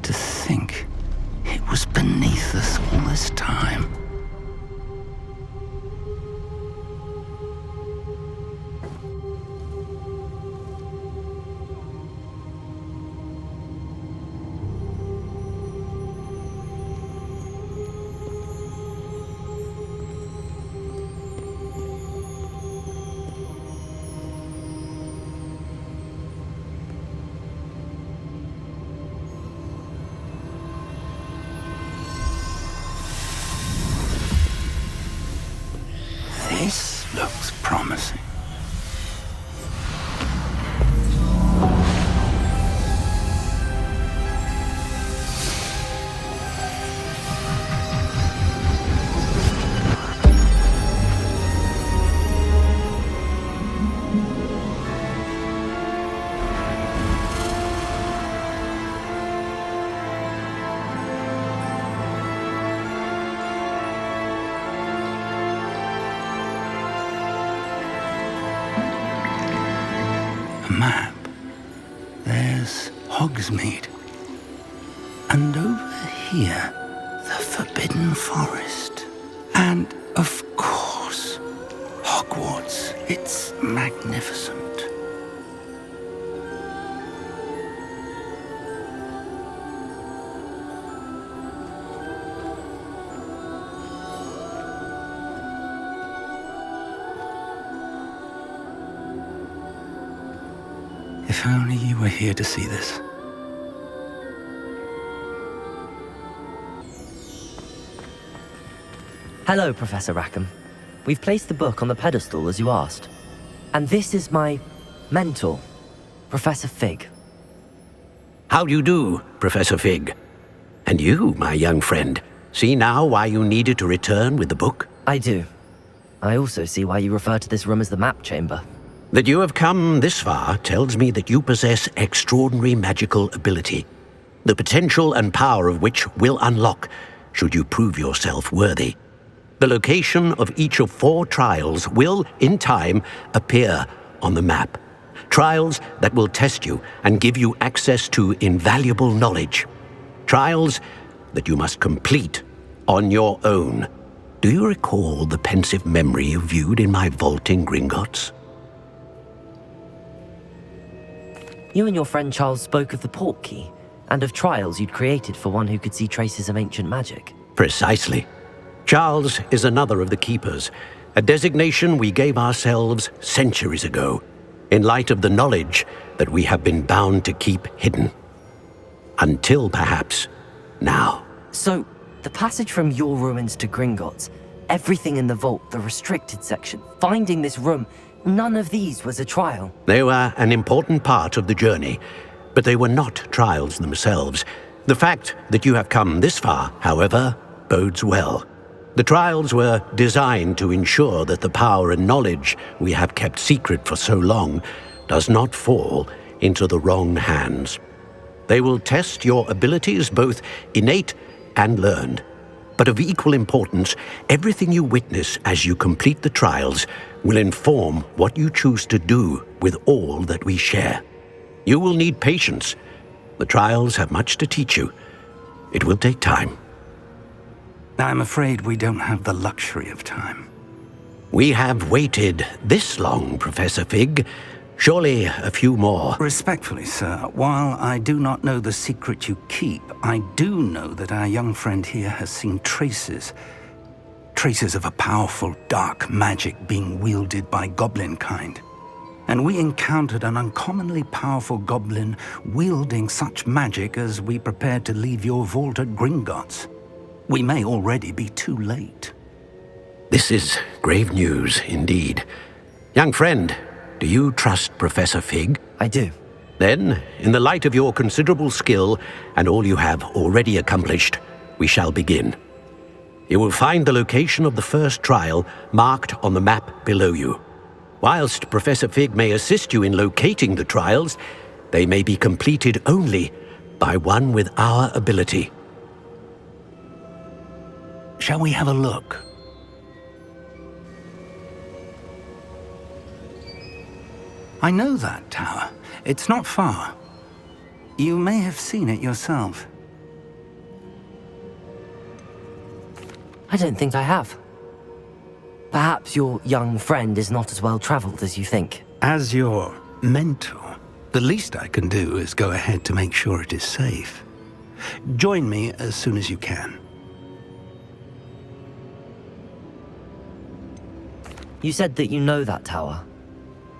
To think it was beneath us all this time. This looks promising. A map. There's Hogsmeade. And over here, the Forbidden Forest. And, of course, Hogwarts. It's magnificent. If only you were here to see this. Hello, Professor Rackham. We've placed the book on the pedestal as you asked. And this is my mentor, Professor Fig. How do you do, Professor Fig? And you, my young friend, see now why you needed to return with the book? I do. I also see why you refer to this room as the map chamber. That you have come this far tells me that you possess extraordinary magical ability, the potential and power of which will unlock should you prove yourself worthy. The location of each of 4 trials will, in time, appear on the map. Trials that will test you and give you access to invaluable knowledge. Trials that you must complete on your own. Do you recall the pensive memory you viewed in my vault in Gringotts? You and your friend Charles spoke of the port key, and of trials you'd created for one who could see traces of ancient magic. Precisely. Charles is another of the Keepers, a designation we gave ourselves centuries ago, in light of the knowledge that we have been bound to keep hidden. Until, perhaps, now. So, the passage from your ruins to Gringotts, everything in the vault, the restricted section, finding this room, none of these was a trial. They were an important part of the journey, but they were not trials themselves. The fact that you have come this far, however, bodes well. The trials were designed to ensure that the power and knowledge we have kept secret for so long does not fall into the wrong hands. They will test your abilities, both innate and learned. But of equal importance, everything you witness as you complete the trials will inform what you choose to do with all that we share. You will need patience. The trials have much to teach you. It will take time. I'm afraid we don't have the luxury of time. We have waited this long, Professor Fig. Surely a few more. Respectfully, sir, while I do not know the secret you keep, I do know that our young friend here has seen traces of a powerful dark magic being wielded by goblin kind. And we encountered an uncommonly powerful goblin wielding such magic as we prepared to leave your vault at Gringotts. We may already be too late. This is grave news indeed. Young friend, do you trust Professor Fig? I do. Then, in the light of your considerable skill and all you have already accomplished, we shall begin. You will find the location of the first trial marked on the map below you. Whilst Professor Fig may assist you in locating the trials, they may be completed only by one with our ability. Shall we have a look? I know that tower. It's not far. You may have seen it yourself. I don't think I have. Perhaps your young friend is not as well traveled as you think. As your mentor, the least I can do is go ahead to make sure it is safe. Join me as soon as you can. You said that you know that tower.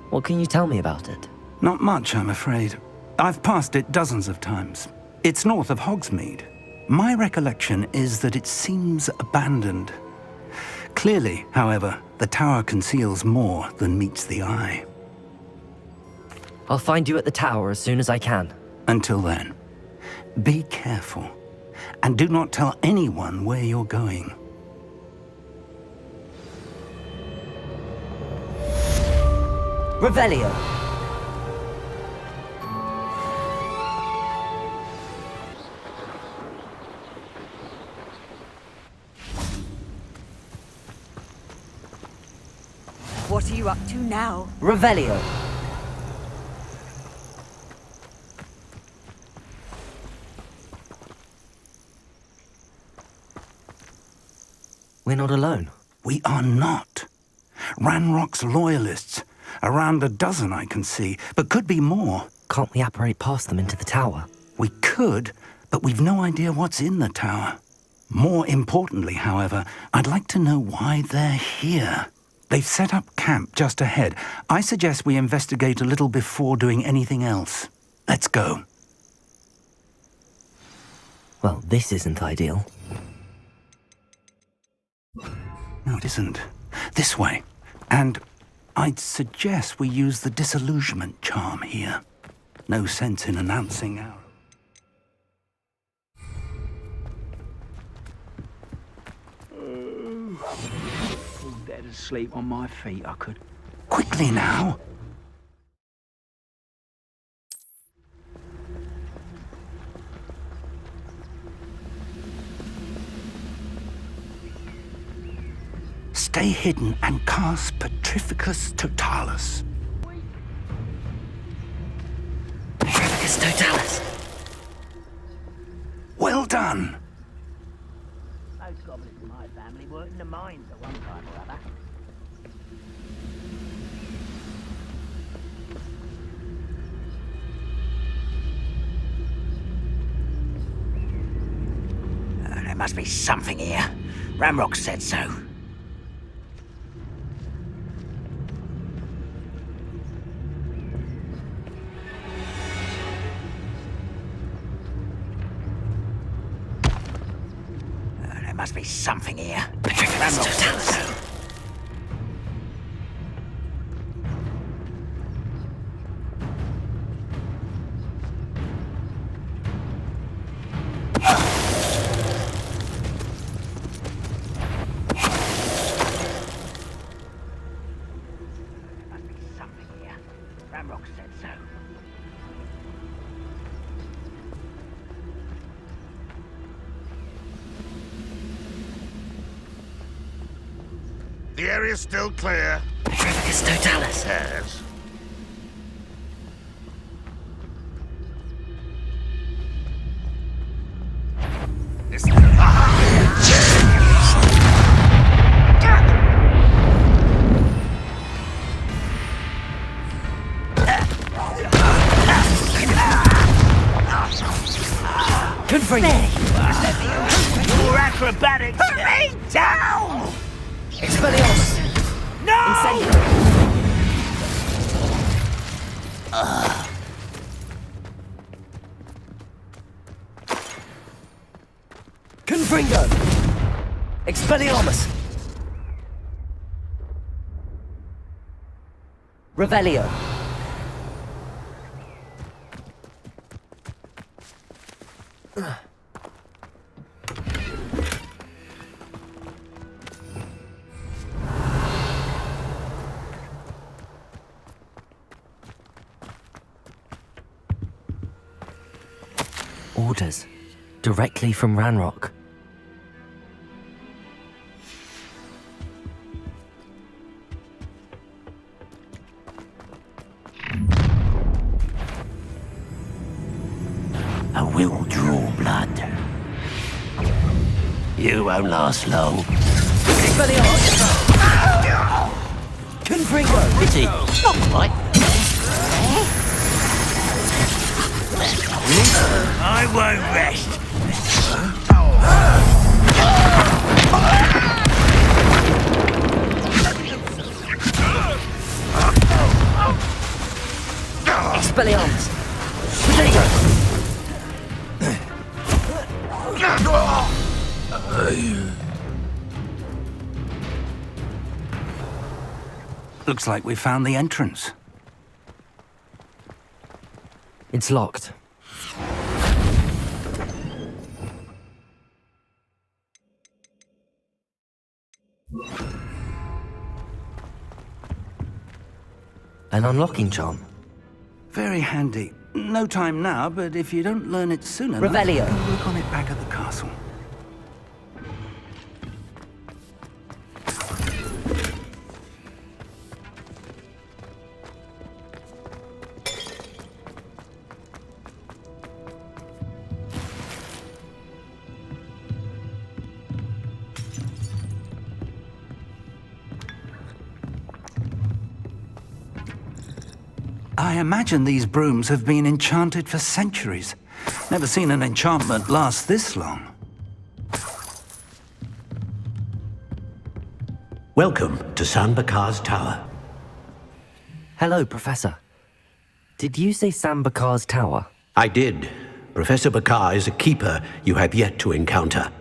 What can you tell me about it? Not much, I'm afraid. I've passed it dozens of times. It's north of Hogsmeade. My recollection is that it seems abandoned. Clearly, however, the tower conceals more than meets the eye. I'll find you at the tower as soon as I can. Until then, be careful, and do not tell anyone where you're going. Revelio! What are you up to now? Revelio! We're not alone. We are not. Ranrock's loyalists. Around a dozen I can see, but could be more. Can't we apparate past them into the tower? We could, but we've no idea what's in the tower. More importantly, however, I'd like to know why they're here. They've set up camp just ahead. I suggest we investigate a little before doing anything else. Let's go. Well, this isn't ideal. No, it isn't. This way. And I'd suggest we use the disillusionment charm here. No sense in announcing our... Fall dead asleep on my feet, I could. Quickly now! Stay hidden and cast Petrificus Totalis. Petrificus Totalis! Well done! Most goblins in my family worked in the mines at one time or other. There must be something here. Ramrock said so. There must be something here. Ramrock said so. Ramrock said so. The area's still clear. Petrificus Totalis! Yes. Confringo! Your acrobatics! Put me down! Expelliarmus! No! Incendio! Confringo! Expelliarmus! Revelio! Orders. Directly from Ranrock. I will draw blood. You won't last long. Confringo! Is he? Not quite. I won't rest. Expelliarmus! Potato! Looks like we found the entrance. It's locked. An unlocking charm. Very handy. No time now, but if you don't learn it soon enough, Revelio. we'll work on it back at the castle. I imagine these brooms have been enchanted for centuries. Never seen an enchantment last this long. Welcome to San Bakar's Tower. Hello, Professor. Did you say Sam Bakar's tower? I did. Professor Bakar is a keeper you have yet to encounter.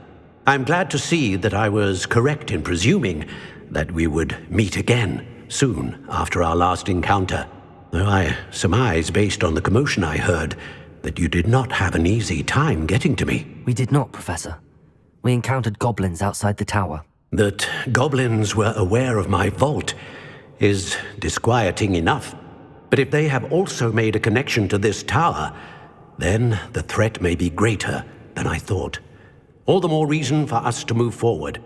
I'm glad to see that I was correct in presuming that we would meet again soon after our last encounter. Though I surmise, based on the commotion I heard, that you did not have an easy time getting to me. We did not, Professor. We encountered goblins outside the tower. That goblins were aware of my vault is disquieting enough. But if they have also made a connection to this tower, then the threat may be greater than I thought. All the more reason for us to move forward.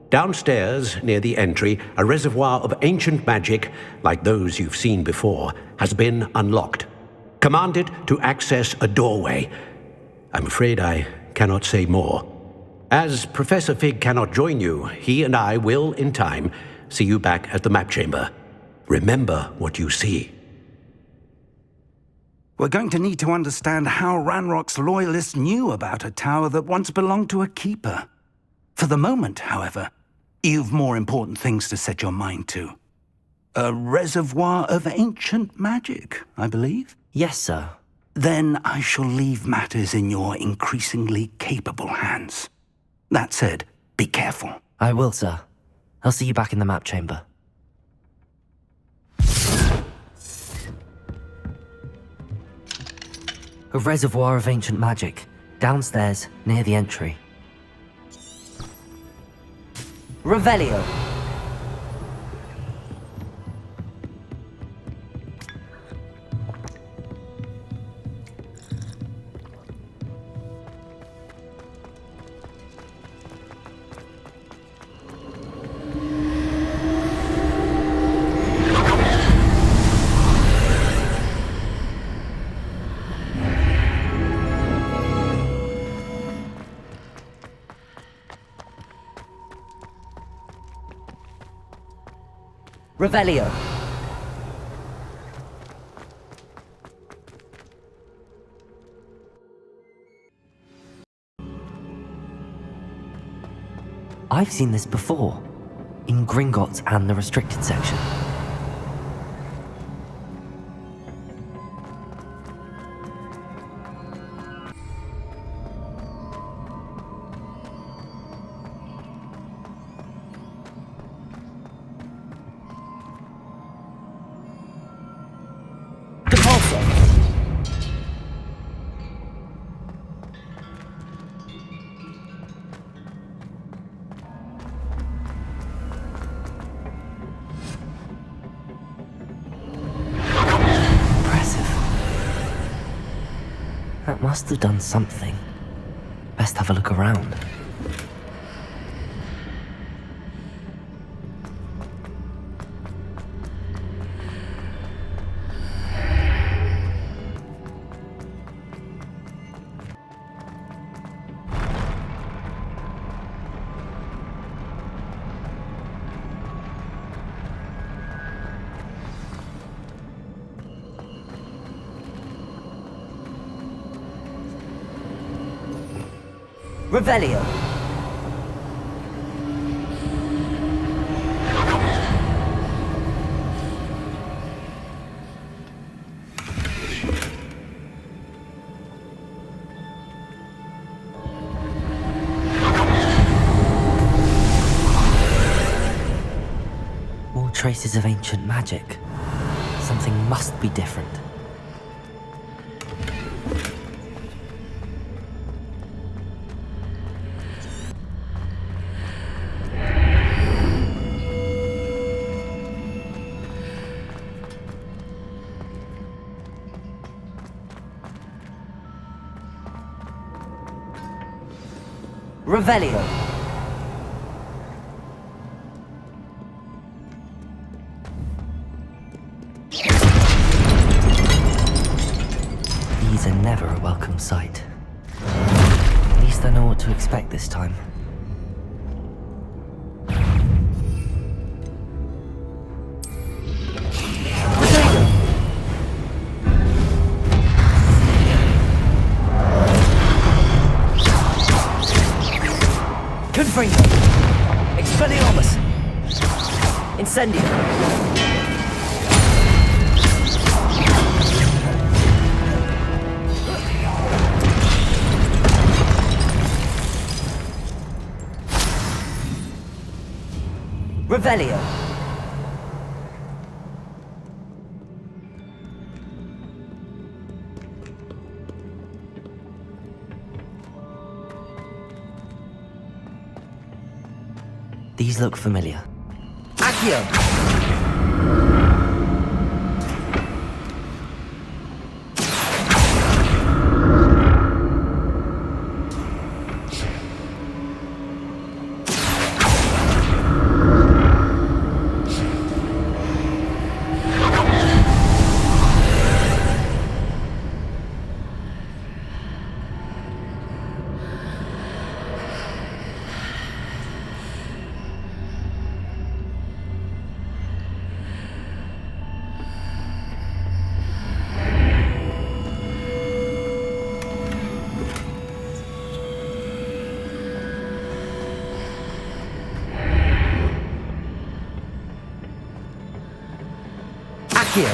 Downstairs, near the entry, a reservoir of ancient magic, like those you've seen before, has been unlocked. Command it to access a doorway. I'm afraid I cannot say more. As Professor Fig cannot join you, he and I will, in time, see you back at the map chamber. Remember what you see. We're going to need to understand how Ranrock's loyalists knew about a tower that once belonged to a keeper. For the moment, however, you've more important things to set your mind to. A reservoir of ancient magic, I believe? Yes, sir. Then I shall leave matters in your increasingly capable hands. That said, be careful. I will, sir. I'll see you back in the map chamber. A reservoir of ancient magic, downstairs, near the entry. Revelio! Revelio. I've seen this before, in Gringotts and the restricted section. That must have done something. Best have a look around. Revelio. More traces of ancient magic. Something must be different. Revelio. These are never a welcome sight. At least I know what to expect this time. Confringo! Expelliarmus! Incendio! Revelio! These look familiar. Accio! Accio!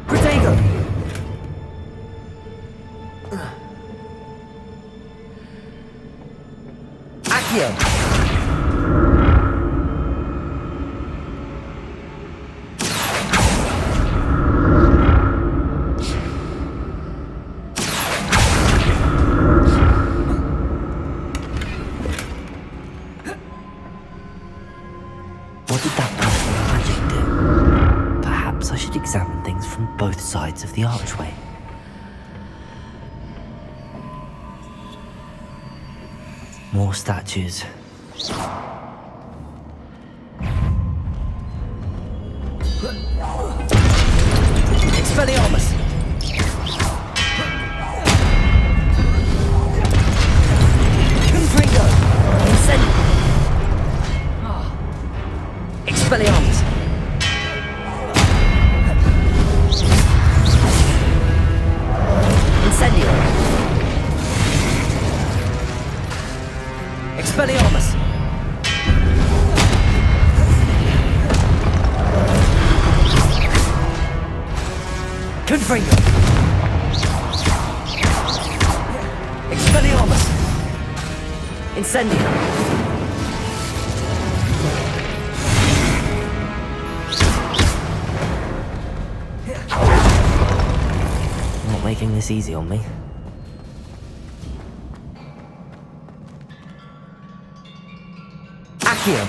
Protego! Accio! What did that burst of magic do? Perhaps I should examine things from both sides of the archway. More statues. Expelliarmus! Confringo! Incendio! Expelliarmus! Incendio! Expelliarmus! Confringo! Expelliarmus! Incendio! Not making this easy on me. Accio!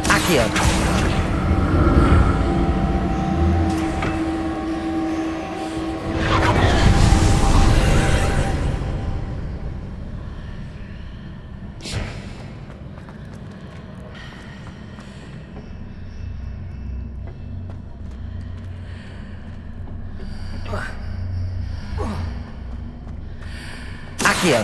Accio! Accio!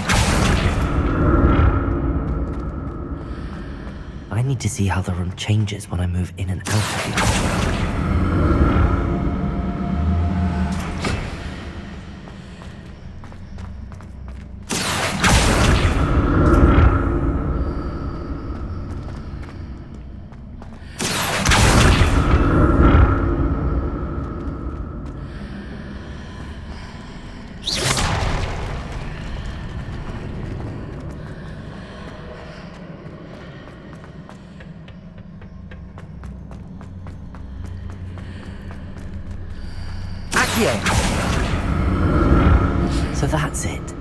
I need to see how the room changes when I move in and out of the archway. So that's it.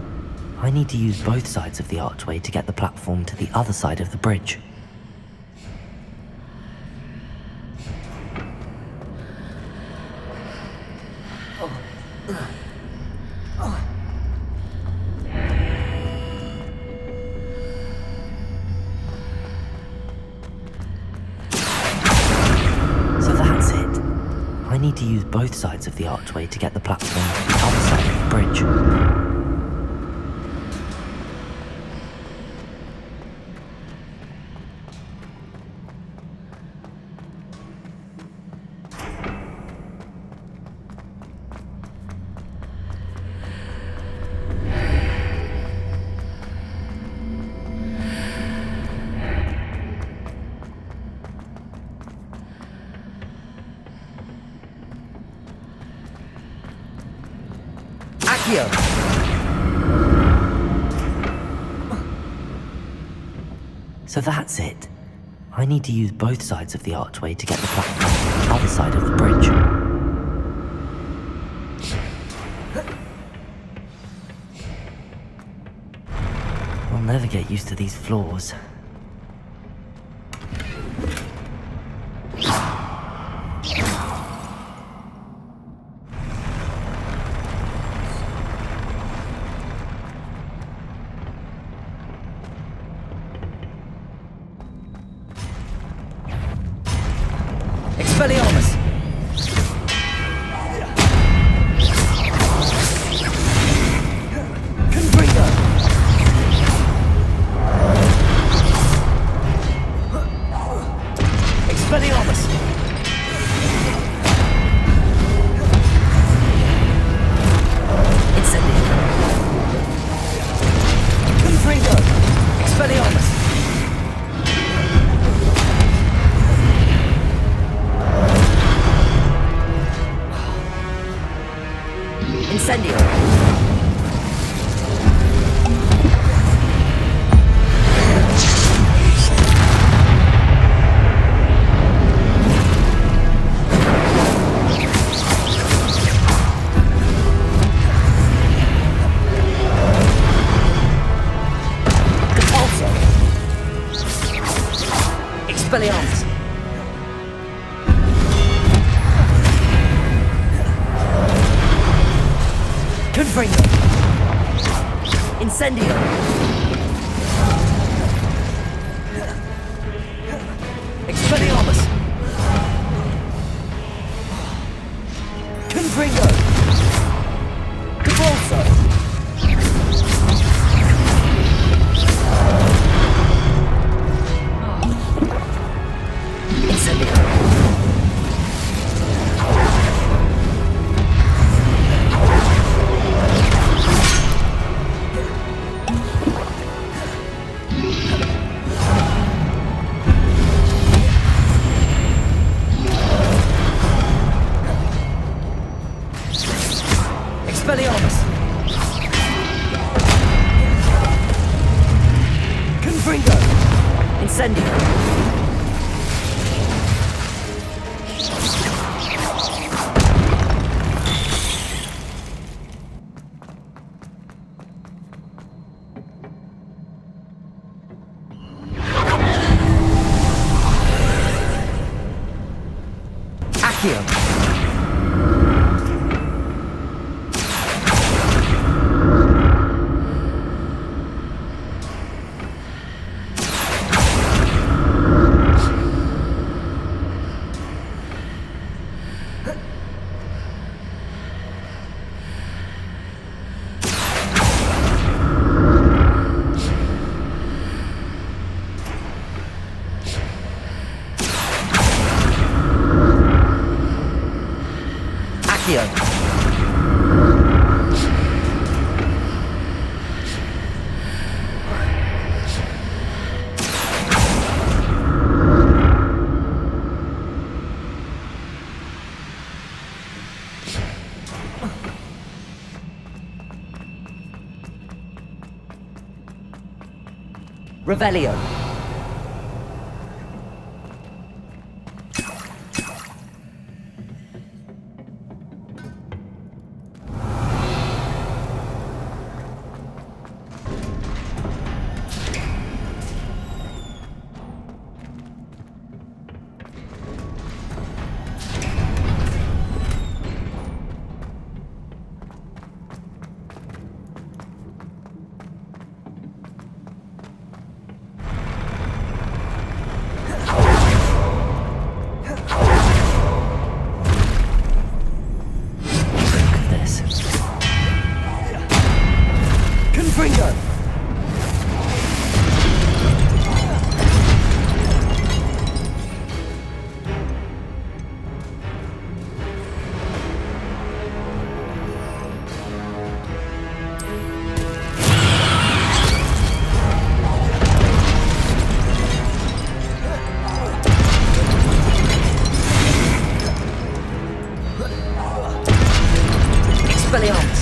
I need to use both sides of the archway to get the platform to the other side of the bridge. So that's it. I need to use both sides of the archway to get the platform to the other side of the bridge. So that's it. I need to use both sides of the archway to get the platform to the other side of the bridge. I'll never get used to these floors. Expelliarmus! Confringo! Expelliarmus! Incendio! Confringo! Expelliarmus! Incendio! Repulso! Expelliarmus! Confringo! Incendio! Expelliarmus! Confringo! Repulso! Incendio! Expelliarmus! Confringo! Incendio! Accio! Accio. Revelio. Expelliarmus.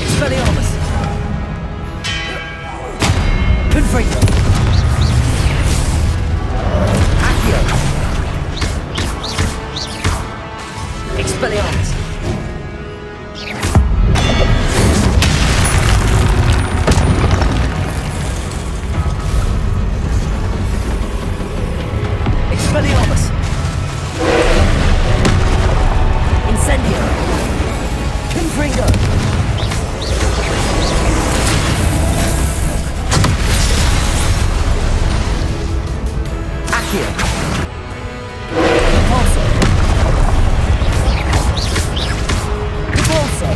Expelliarmus. Confringo. Accio. Expelliarmus. Expelliarmus. Incendio. Confringo. Accio. Repulso. Repulso.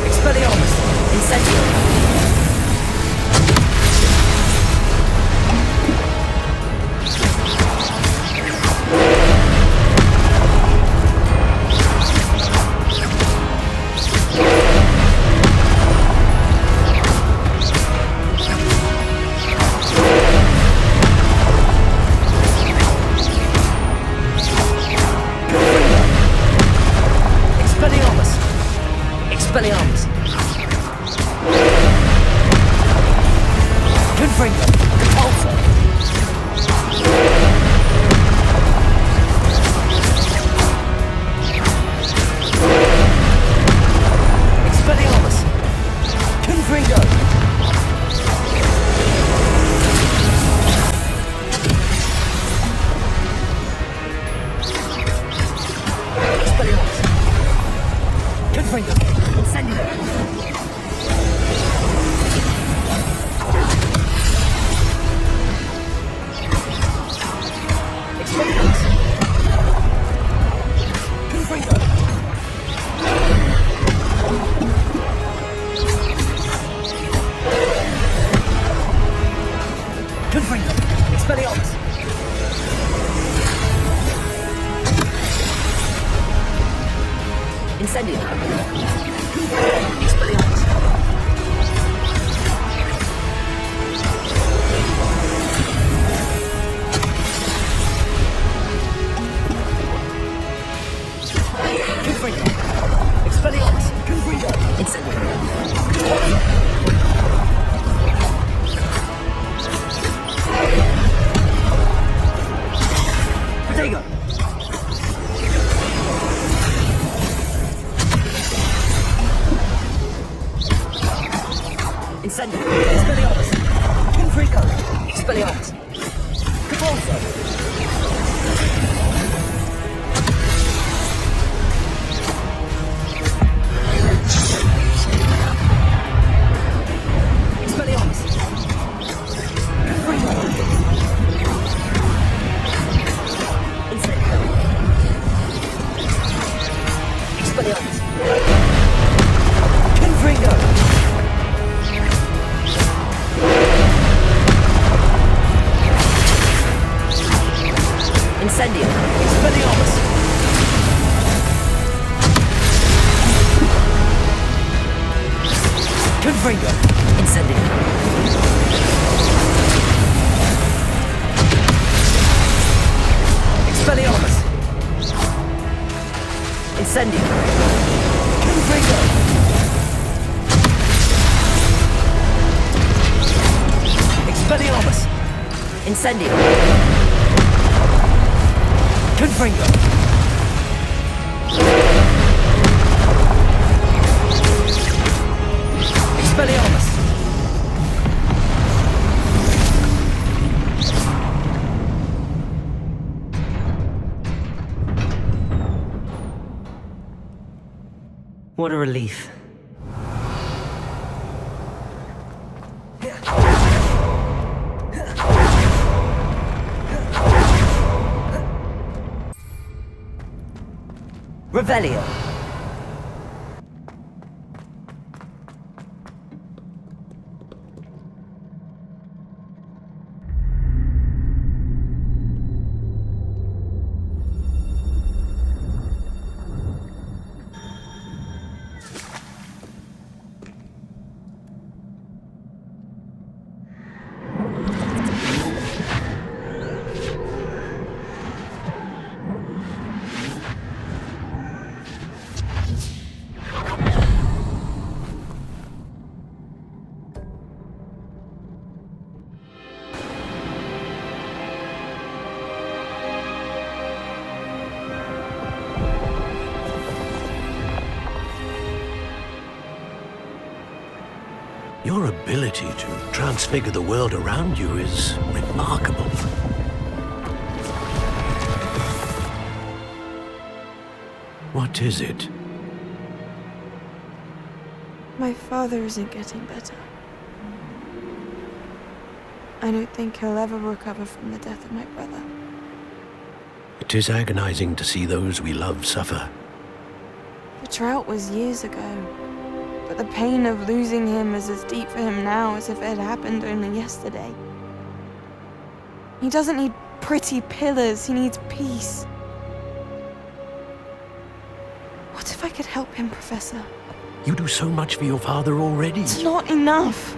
Expelliarmus. Incendio. Expelliarmus. Expelliarmus. Confringo. Repulso. Expelliarmus. Confringo. Expelliarmus. Confringo. Incendio. Expelliarmus. Confringo. Confringo. Expelliarmus. Incendio. Expelliarmus. Confringo. Expelliarmus. Confringo. Incendio. Protego. Incendio. Expelliarmus. Confringo. Expelliarmus. Repulso. Expelliarmus. Confringo. Incendio. Expelliarmus. Confringo. Incendium! Expelliarmus! Confringo! Incendium! Expelliarmus! Incendium! Confringo! Expelliarmus! Incendium! Confringo! Expelliarmus! What a relief. Revelio. Your ability to transfigure the world around you is remarkable. What is it? My father isn't getting better. I don't think he'll ever recover from the death of my brother. It is agonizing to see those we love suffer. The drought was years ago, but the pain of losing him is as deep for him now as if it had happened only yesterday. He doesn't need pretty pillars, he needs peace. What if I could help him, Professor? You do so much for your father already. It's not enough.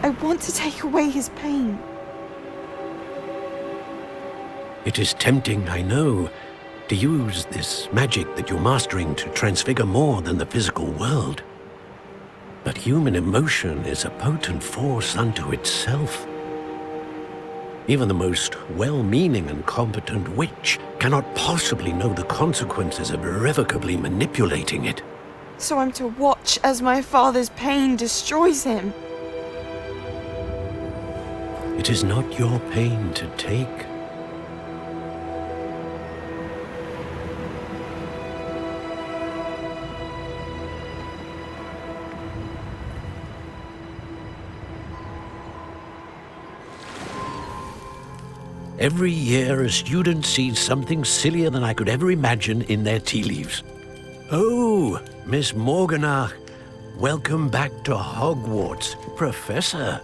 I want to take away his pain. It is tempting, I know, to use this magic that you're mastering to transfigure more than the physical world. But human emotion is a potent force unto itself. Even the most well-meaning and competent witch cannot possibly know the consequences of irrevocably manipulating it. So I'm to watch as my father's pain destroys him. It is not your pain to take. Every year, a student sees something sillier than I could ever imagine in their tea leaves. Oh, Miss Morganach, welcome back to Hogwarts, Professor.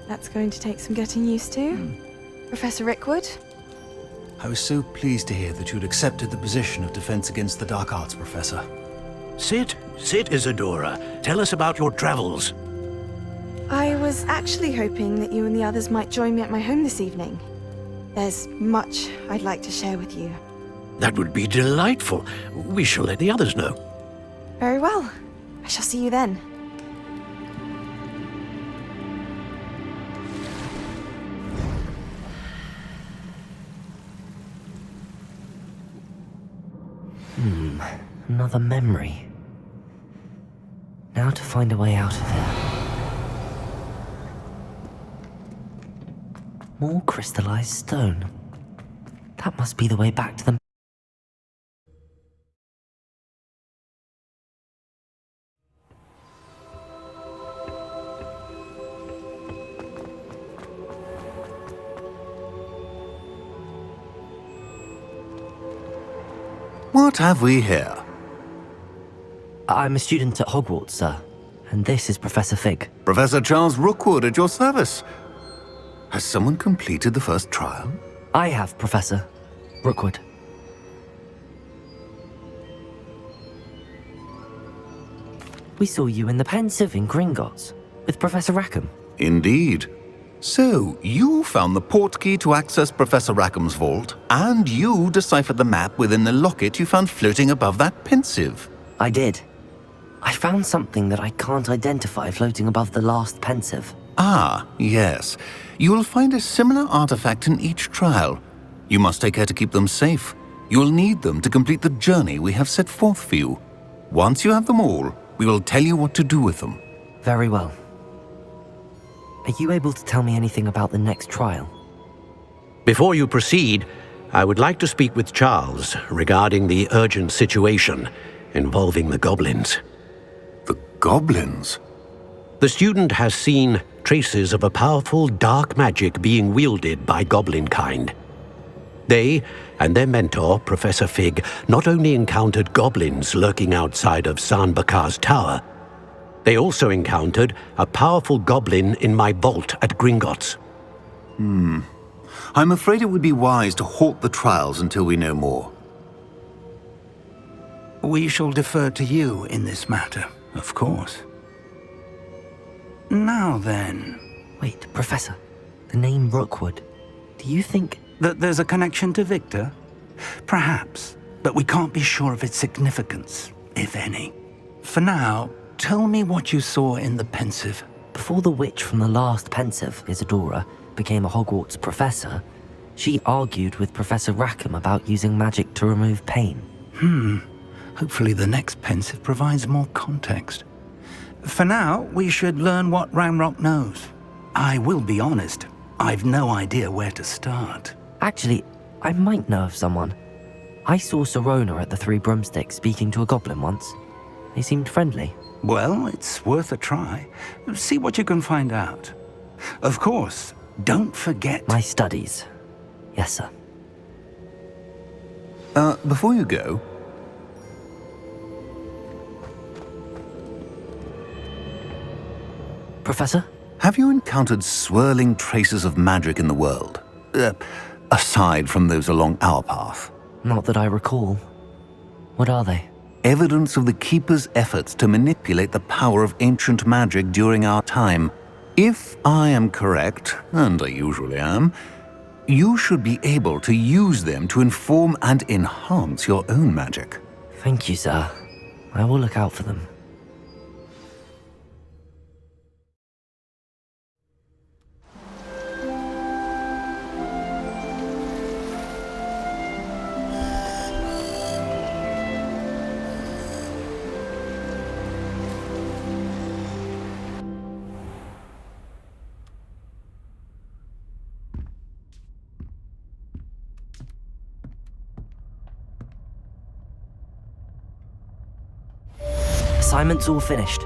That's going to take some getting used to. Professor Rickwood? I was so pleased to hear that you'd accepted the position of Defense Against the Dark Arts, Professor. Sit, Isadora. Tell us about your travels. I was actually hoping that you and the others might join me at my home this evening. There's much I'd like to share with you. That would be delightful. We shall let the others know. Very well. I shall see you then. Another memory. Now to find a way out of here. More crystallized stone. That must be the way back to the... What have we here? I'm a student at Hogwarts, sir. And this is Professor Fig. Professor Charles Rookwood at your service. Has someone completed the first trial? I have, Professor. Rookwood. We saw you in the Pensive in Gringotts with Professor Rackham. Indeed. So, you found the portkey to access Professor Rackham's vault, and you deciphered the map within the locket you found floating above that Pensive. I did. I found something that I can't identify floating above the last Pensive. Ah, yes. You will find a similar artifact in each trial. You must take care to keep them safe. You will need them to complete the journey we have set forth for you. Once you have them all, we will tell you what to do with them. Very well. Are you able to tell me anything about the next trial? Before you proceed, I would like to speak with Charles regarding the urgent situation involving the goblins. The goblins? The student has seen traces of a powerful dark magic being wielded by goblin kind. They and their mentor, Professor Fig, not only encountered goblins lurking outside of Sanbakar's tower, they also encountered a powerful goblin in my vault at Gringotts. I'm afraid it would be wise to halt the trials until we know more. We shall defer to you in this matter, of course. Now then... Wait, Professor. The name Rookwood. Do you think... that there's a connection to Victor? Perhaps, but we can't be sure of its significance, if any. For now, tell me what you saw in the Pensive. Before the witch from the last Pensive, Isadora, became a Hogwarts professor, she argued with Professor Rackham about using magic to remove pain. Hopefully the next Pensive provides more context. For now, we should learn what Ranrock knows. I will be honest, I've no idea where to start. Actually, I might know of someone. I saw Serona at the Three Broomsticks speaking to a goblin once. They seemed friendly. Well, it's worth a try. See what you can find out. Of course, don't forget... My studies. Yes, sir. Before you go, Professor? have you encountered swirling traces of magic in the world? Aside from those along our path. Not that I recall. What are they? Evidence of the Keeper's efforts to manipulate the power of ancient magic during our time. If I am correct, and I usually am, you should be able to use them to inform and enhance your own magic. Thank you, sir. I will look out for them. Assignment's all finished.